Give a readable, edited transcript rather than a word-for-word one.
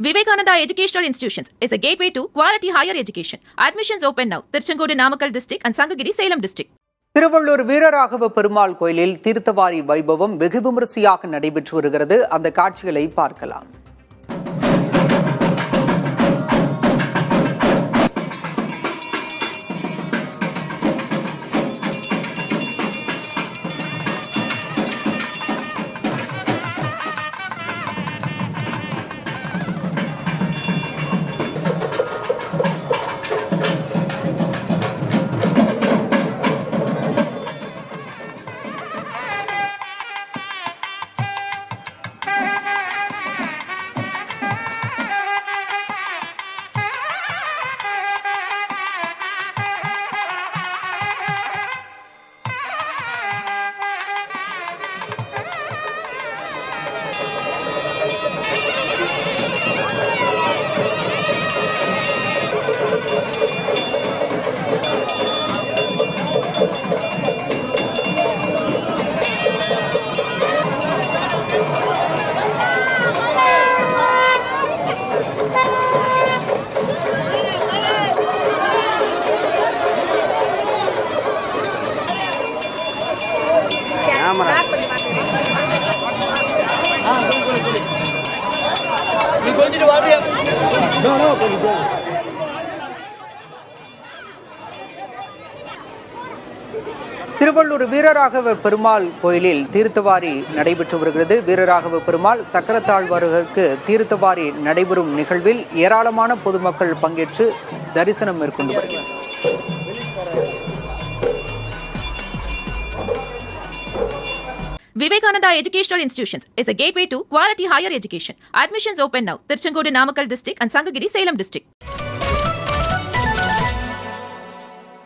Vivekananda Educational Institutions is a gateway to quality higher education. Admissions open now. Tirchangodu Namakkal district and Sangagiri Salem district. Tiruvallur Veeraraghava Perumal கோயிலில் தீர்த்தவாரி வைபவம் வெகு விமரிசையாக நடைபெற்று வருகிறது. அந்த காட்சிகளை பார்க்கலாம். திருவள்ளூர் வீரராகவ பெருமாள் கோயிலில் தீர்த்தவாரி நடைபெற்று வருகிறது. வீரராகவ பெருமாள் சக்கரத்தாழ்வார்களுக்கு தீர்த்தவாரி நடைபெறும் நிகழ்வில் ஏராளமான பொதுமக்கள் பங்கேற்று தரிசனம் மேற்கொண்டு வருகிறார். Vivekananda Educational Institutions is a gateway to quality higher education. Admissions open now. Tirchangodu Namakkal district and Sangagiri Salem district.